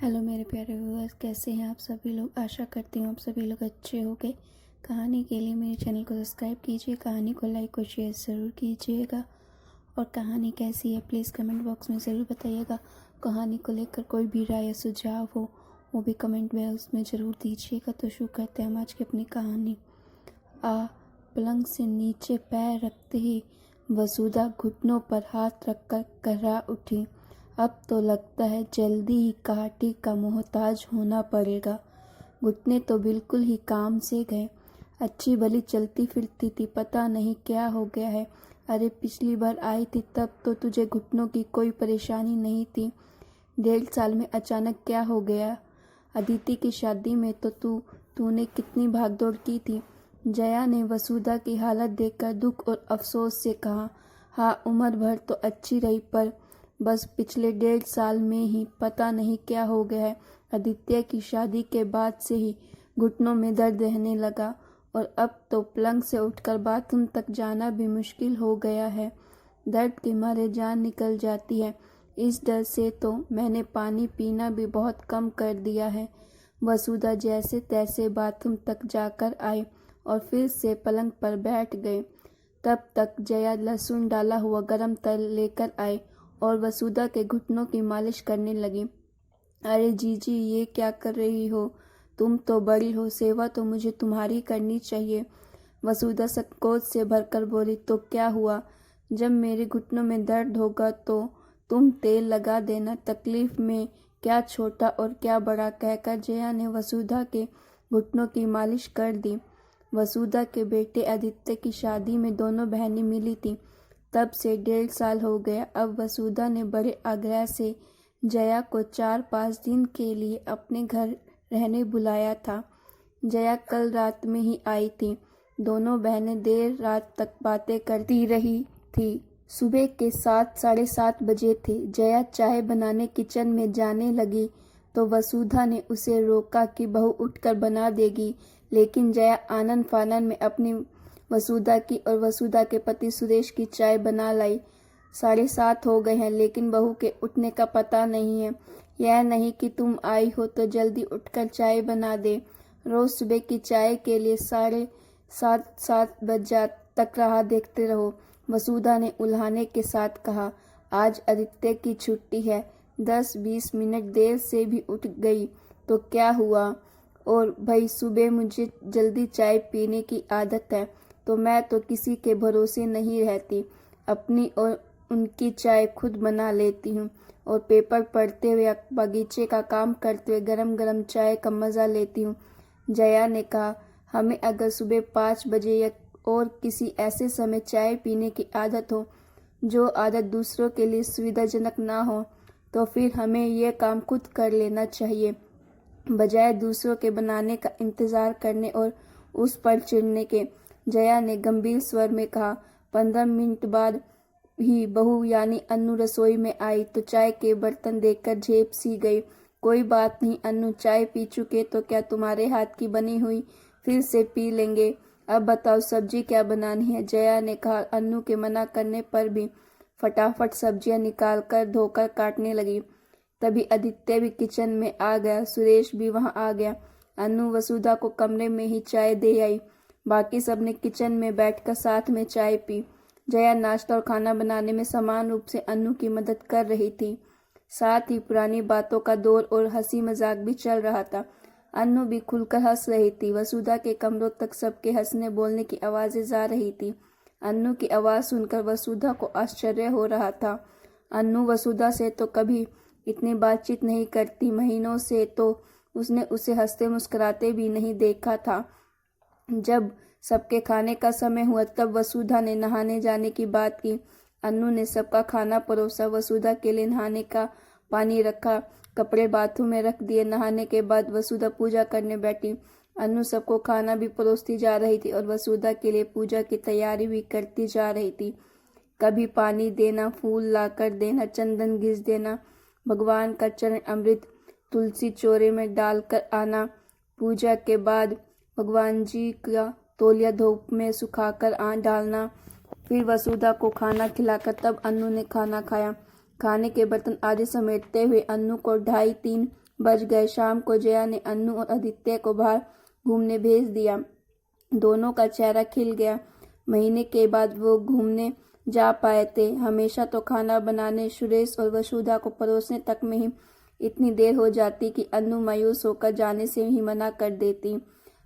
Hello मेरे प्यारे viewers, कैसे हैं आप सभी लोग। आशा करती हूँ आप सभी लोग अच्छे होंगे। कहानी के लिए मेरे चैनल को सब्सक्राइब कीजिए, कहानी को लाइक और शेयर ज़रूर कीजिएगा। और कहानी कैसी है प्लीज़ कमेंट बॉक्स में ज़रूर बताइएगा। कहानी को लेकर कोई भी राय या सुझाव हो वो भी कमेंट बॉक्स में ज़रूर दीजिएगा। तो शुरू करते हैं हम आज की अपनी कहानी। पलंग से नीचे पैर रखते ही वसुधा घुटनों पर हाथ रखकर कर्रा उठी। अब तो लगता है जल्दी ही काठी का मोहताज होना पड़ेगा। घुटने तो बिल्कुल ही काम से गए। अच्छी भली चलती फिरती थी, पता नहीं क्या हो गया है। अरे पिछली बार आई थी तब तो तुझे घुटनों की कोई परेशानी नहीं थी। 1.5 साल में अचानक क्या हो गया। अदिति की शादी में तो तूने कितनी भागदौड़ की थी। जया ने वसुधा की हालत देखकर दुख और अफसोस से कहा। हाँ, उम्र भर तो अच्छी रही, पर बस पिछले 1.5 साल में ही पता नहीं क्या हो गया है। आदित्य की शादी के बाद से ही घुटनों में दर्द रहने लगा और अब तो पलंग से उठकर बाथरूम तक जाना भी मुश्किल हो गया है। दर्द के मारे जान निकल जाती है। इस डर से तो मैंने पानी पीना भी बहुत कम कर दिया है। वसुधा जैसे तैसे बाथरूम तक जाकर आई और फिर से पलंग पर बैठ गए। तब तक जया लहसुन डाला हुआ गरम तेल लेकर आई और वसुधा के घुटनों की मालिश करने लगी। अरे जीजी, ये क्या कर रही हो? तुम तो बड़ी हो, सेवा तो मुझे तुम्हारी करनी चाहिए। वसुधा संकोच से भरकर बोली। तो क्या हुआ? जब मेरे घुटनों में दर्द होगा तो तुम तेल लगा देना, तकलीफ में क्या छोटा और क्या बड़ा, कहकर जया ने वसुधा के घुटनों की मालिश कर दी। वसुधा के बेटे आदित्य की शादी में दोनों बहनें मिली थी। तब से 1.5 साल हो गया। अब वसुधा ने बड़े आग्रह से जया को 4-5 दिन के लिए अपने घर रहने बुलाया था। जया कल रात में ही आई थी। दोनों बहनें देर रात तक बातें करती रही थी। सुबह के 7-7:30 बजे थे। जया चाय बनाने किचन में जाने लगी तो वसुधा ने उसे रोका कि बहू उठकर बना देगी, लेकिन जया आनन फानन में अपनी वसुधा की और वसुधा के पति सुरेश की चाय बना लाई। 7:30 हो गए हैं, लेकिन बहू के उठने का पता नहीं है। यह नहीं कि तुम आई हो तो जल्दी उठकर चाय बना दे। रोज सुबह की चाय के लिए 7:30 बजे तक राह देखते रहो। वसुधा ने उल्हाने के साथ कहा। आज आदित्य की छुट्टी है। 10-20 मिनट देर से भी उठ गई तो क्या हुआ? और भाई, सुबह मुझे जल्दी चाय पीने की आदत है, तो मैं तो किसी के भरोसे नहीं रहती। अपनी और उनकी चाय खुद बना लेती हूँ और पेपर पढ़ते हुए या बगीचे का काम करते हुए गरम गरम चाय का मज़ा लेती हूँ। जया ने कहा। हमें अगर सुबह 5 बजे या और किसी ऐसे समय चाय पीने की आदत हो जो आदत दूसरों के लिए सुविधाजनक ना हो, तो फिर हमें यह काम खुद कर लेना चाहिए, बजाय दूसरों के बनाने का इंतज़ार करने और उस पर चिढ़ने के। जया ने गंभीर स्वर में कहा। 15 मिनट बाद ही बहू यानी अन्नू रसोई में आई तो चाय के बर्तन देखकर झेप सी गई। कोई बात नहीं अन्नू, चाय पी चुके तो क्या तुम्हारे हाथ की बनी हुई फिर से पी लेंगे। अब बताओ सब्जी क्या बनानी है? जया ने कहा। अन्नू के मना करने पर भी फटाफट सब्जियां निकालकर धोकर काटने लगी। तभी आदित्य भी किचन में आ गया। सुरेश भी वहां आ गया। अन्नू वसुधा को कमरे में ही चाय दे आई। बाकी सब ने किचन में बैठकर साथ में चाय पी। जया नाश्ता और खाना बनाने में समान रूप से अन्नू की मदद कर रही थी। साथ ही पुरानी बातों का दौर और हंसी मजाक भी चल रहा था। अन्नू भी खुलकर हंस रही थी। वसुधा के कमरों तक सबके हंसने बोलने की आवाजें जा रही थी। अन्नू की आवाज सुनकर वसुधा को आश्चर्य हो रहा था। अन्नू वसुधा से तो कभी इतनी बातचीत नहीं करती। महीनों से तो उसने उसे हंसते मुस्कुराते भी नहीं देखा था। जब सबके खाने का समय हुआ तब वसुधा ने नहाने जाने की बात की। अन्नू ने सबका खाना परोसा। वसुधा के लिए नहाने का पानी रखा, कपड़े बाथरूम में रख दिए। नहाने के बाद वसुधा पूजा करने बैठी। अन्नू सबको खाना भी परोसती जा रही थी और वसुधा के लिए पूजा की तैयारी भी करती जा रही थी। कभी पानी देना, फूल लाकर देना, चंदन घिस देना, भगवान का चरण अमृत तुलसी चौरे में डालकर आना। पूजा के बाद भगवान जी का तौलिया धूप में सुखाकर डालना। फिर वसुधा को खाना खिलाकर तब अन्नू ने खाना खाया। खाने के बर्तन आदि समेटते हुए अन्नू को 2:30-3 बज गए। शाम को जया ने अन्नू और आदित्य को बाहर घूमने भेज दिया। दोनों का चेहरा खिल गया। महीने के बाद वो घूमने जा पाए थे। हमेशा तो खाना बनाने, सुरेश और वसुधा को परोसने तक में ही इतनी देर हो जाती कि अन्नू मायूस होकर जाने से ही मना कर देती।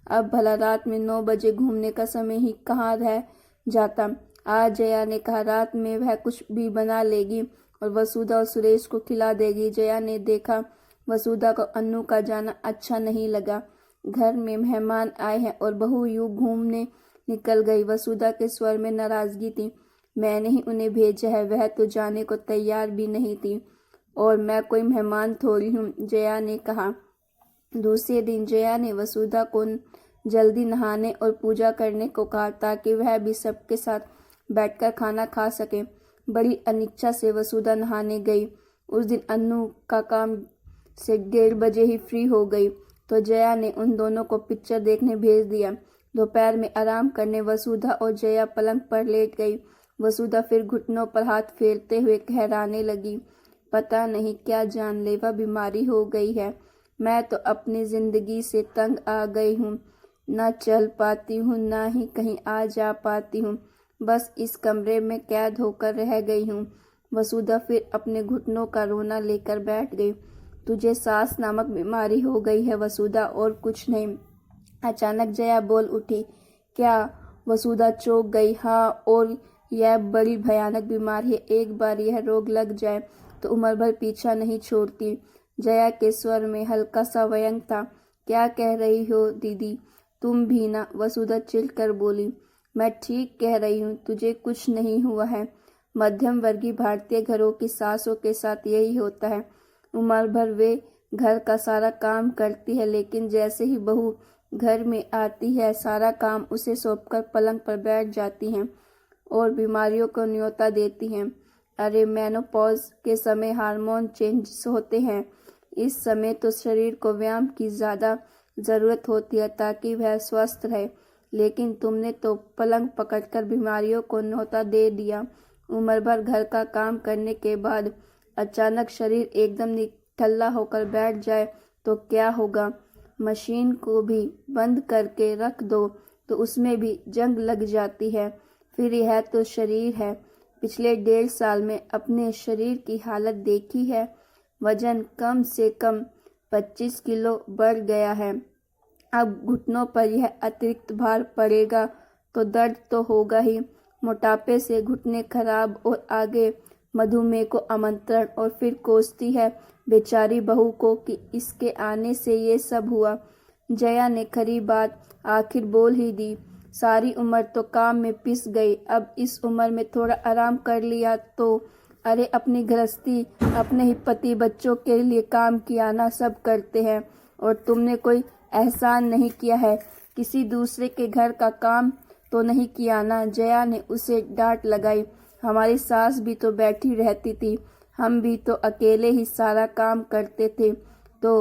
अब भला रात में 9 बजे घूमने का समय ही कहाँ रह जाता। आज जया ने कहा रात में वह कुछ भी बना लेगी और वसुधा और सुरेश को खिला देगी। जया ने देखा वसुधा को अन्नू का जाना अच्छा नहीं लगा। घर में मेहमान आए हैं और बहू यूं घूमने निकल गई। वसुधा के स्वर में नाराजगी थी। मैंने ही उन्हें भेजा है, वह तो जाने को तैयार भी नहीं थी और मैं कोई मेहमान थोड़ी हूँ, जया ने कहा। दूसरे दिन जया ने वसुधा को जल्दी नहाने और पूजा करने को कहा ताकि वह भी सबके साथ बैठकर खाना खा सके। बड़ी अनिच्छा से वसुधा नहाने गई। उस दिन अन्नू का काम से 1:30 बजे ही फ्री हो गई तो जया ने उन दोनों को पिक्चर देखने भेज दिया। दोपहर में आराम करने वसुधा और जया पलंग पर लेट गई। वसुधा फिर घुटनों पर हाथ फेरते हुए कहराने लगी, पता नहीं क्या जानलेवा बीमारी हो गई है। मैं तो अपनी जिंदगी से तंग आ गई हूँ। न चल पाती हूँ, ना ही कहीं आ जा पाती हूँ। बस इस कमरे में कैद होकर रह गई हूँ। वसुधा फिर अपने घुटनों का रोना लेकर बैठ गई। तुझे सांस नामक बीमारी हो गई है वसुधा, और कुछ नहीं। अचानक जया बोल उठी। क्या? वसुधा चौंक गई। हाँ, और यह बड़ी भयानक बीमारी है। एक बार यह रोग लग जाए तो उम्र भर पीछा नहीं छोड़ती। जया के स्वर में हल्का सा व्यंग था। क्या कह रही हो दीदी? तुम भी ना, वसुधा चिढ़ कर बोली। मैं ठीक कह रही हूँ, तुझे कुछ नहीं हुआ है। मध्यम वर्गीय भारतीय घरों की सासों के साथ यही होता है। उम्र भर वे घर का सारा काम करती है, लेकिन जैसे ही बहू घर में आती है सारा काम उसे सौंपकर पलंग पर बैठ जाती हैं और बीमारियों को न्योता देती हैं। अरे, मेनोपॉज के समय हार्मोन चेंज होते हैं। इस समय तो शरीर को व्यायाम की ज़्यादा ज़रूरत होती है ताकि वह स्वस्थ रहे, लेकिन तुमने तो पलंग पकड़कर बीमारियों को न्योता दे दिया। उम्र भर घर का काम करने के बाद अचानक शरीर एकदम निठल्ला होकर बैठ जाए तो क्या होगा? मशीन को भी बंद करके रख दो तो उसमें भी जंग लग जाती है। फिर यह तो शरीर है। पिछले 1.5 साल में अपने शरीर की हालत देखी है। वजन कम से कम 25 किलो बढ़ गया है। अब घुटनों पर यह अतिरिक्त भार पड़ेगा तो दर्द तो होगा ही। मोटापे से घुटने खराब और आगे मधुमेह को आमंत्रण, और फिर कोसती है बेचारी बहू को कि इसके आने से ये सब हुआ। जया ने खरी बात आखिर बोल ही दी। सारी उम्र तो काम में पिस गई, अब इस उम्र में थोड़ा आराम कर लिया तो। अरे, अपनी गृहस्थी, अपने ही पति बच्चों के लिए काम किया ना, सब करते हैं और तुमने कोई एहसान नहीं किया है। किसी दूसरे के घर का काम तो नहीं किया ना। जया ने उसे डांट लगाई। हमारी सास भी तो बैठी रहती थी, हम भी तो अकेले ही सारा काम करते थे। तो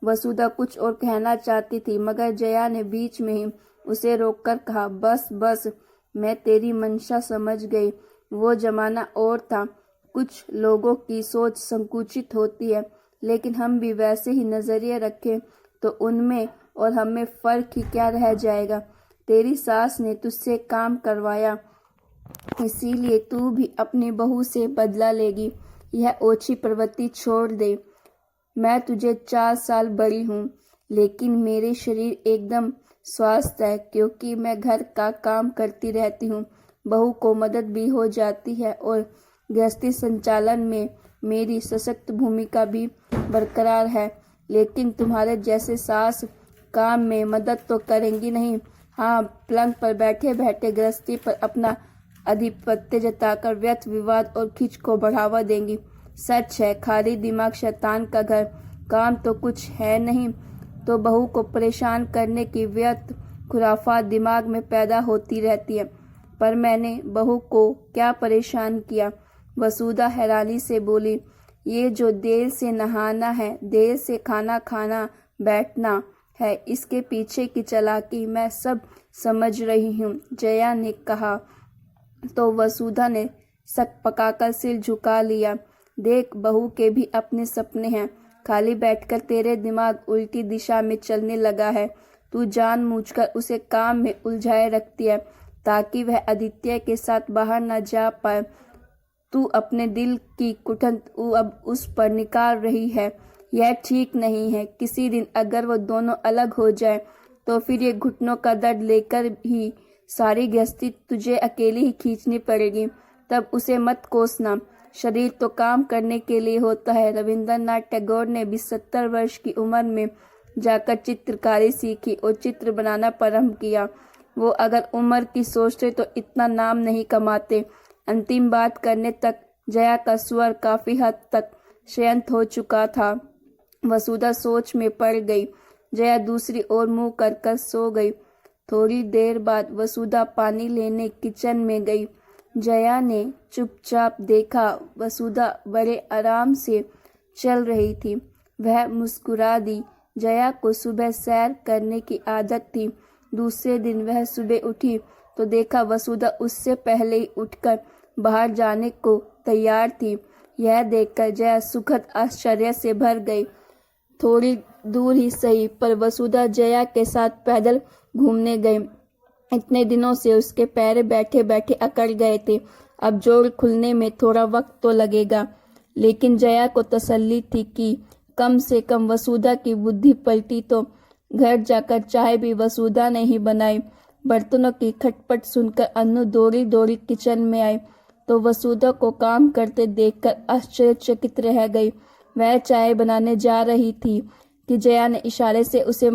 वसुधा कुछ और कहना चाहती थी मगर जया ने बीच में ही उसे रोककर कहा, बस बस, मैं तेरी मंशा समझ गई। वो जमाना और था। कुछ लोगों की सोच संकुचित होती है, लेकिन हम भी वैसे ही नजरिए रखें तो उनमें और हमें फर्क ही क्या रह जाएगा। तेरी सास ने तुझसे काम करवाया, इसीलिए तू भी अपनी बहू से बदला लेगी। यह ओछी प्रवृत्ति छोड़ दे। मैं तुझे 4 साल बड़ी हूँ, लेकिन मेरे शरीर एकदम स्वस्थ है क्योंकि मैं घर का काम करती रहती हूँ। बहू को मदद भी हो जाती है और गृहस्थी संचालन में मेरी सशक्त भूमिका भी बरकरार है। लेकिन तुम्हारे जैसे सास काम में मदद तो करेंगी नहीं। हाँ, पलंग पर बैठे बैठे गृहस्थी पर अपना आधिपत्य जताकर व्यर्थ विवाद और खिंच को बढ़ावा देंगी। सच है, खाली दिमाग शैतान का घर। काम तो कुछ है नहीं तो बहू को परेशान करने की व्यर्थ खुराफात दिमाग में पैदा होती रहती है। पर मैंने बहू को क्या परेशान किया? वसुधा हैरानी से बोली। ये जो देर से नहाना है, देर से खाना खाना बैठना है, इसके पीछे की चालाकी मैं सब समझ रही हूँ, जया ने कहा। तो वसुधा ने सक पकाकर सिर झुका लिया। देख, बहू के भी अपने सपने हैं। खाली बैठकर तेरे दिमाग उल्टी दिशा में चलने लगा है। तू जानबूझकर उसे काम में उलझाए रखती है ताकि वह आदित्य के साथ बाहर न जा पाए। तू अपने दिल की कुटन अब उस पर निकाल रही है। यह ठीक नहीं है। किसी दिन अगर वो दोनों अलग हो जाए तो फिर ये घुटनों का दर्द लेकर ही सारी गृहस्थी तुझे अकेली ही खींचनी पड़ेगी। तब उसे मत कोसना। शरीर तो काम करने के लिए होता है। रविंद्रनाथ टैगोर ने भी 70 वर्ष की उम्र में जाकर चित्रकारी सीखी और चित्र बनाना प्रारंभ किया। वो अगर उम्र की सोचते तो इतना नाम नहीं कमाते। अंतिम बात करने तक जया का स्वर काफी हद तक शांत हो चुका था। वसुधा सोच में पड़ गई। जया दूसरी ओर मुंह कर सो गई। थोड़ी देर बाद वसुधा पानी लेने किचन में गई। जया ने चुपचाप देखा। वसुधा बड़े आराम से चल रही थी। वह मुस्कुरा दी। जया को सुबह सैर करने की आदत थी। दूसरे दिन वह सुबह उठी तो देखा वसुधा उससे पहले ही उठकर बाहर जाने को तैयार थी। यह देखकर जया सुखद आश्चर्य से भर गई। थोड़ी दूर ही सही पर वसुधा जया के साथ पैदल घूमने गई। इतने दिनों से उसके पैर बैठे बैठे अकड़ गए थे। अब जोड़ खुलने में थोड़ा वक्त तो लगेगा, लेकिन जया को तसल्ली थी कि कम से कम वसुधा की बुद्धि पलटी तो घर जाकर चाय भी वसुधा ने ही बनाई। बर्तनों की खटपट सुनकर अन्नू दौड़ी दौड़ी किचन में आई तो वसुधा को काम करते देखकर आश्चर्यचकित रह गई। वह चाय बनाने जा रही थी कि जया ने इशारे से उसे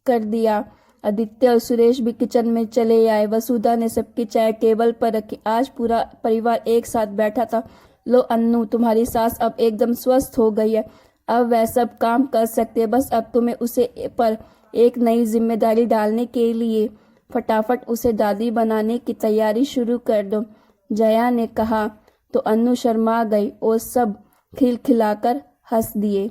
कर दिया। आदित्य और सुरेश भी किचन में चले आए। वसुधा ने सबकी चाय टेबल पर रखी। आज पूरा परिवार एक साथ बैठा था। लो अन्नू, तुम्हारी सास अब एकदम स्वस्थ हो गई है। अब वह सब काम कर सकते हैं। बस अब तुम्हें उसे पर एक नई जिम्मेदारी डालने के लिए फटाफट उसे दादी बनाने की तैयारी शुरू कर दो। जया ने कहा तो अन्नू शर्मा गई और सब खिलखिलाकर हंस दिए।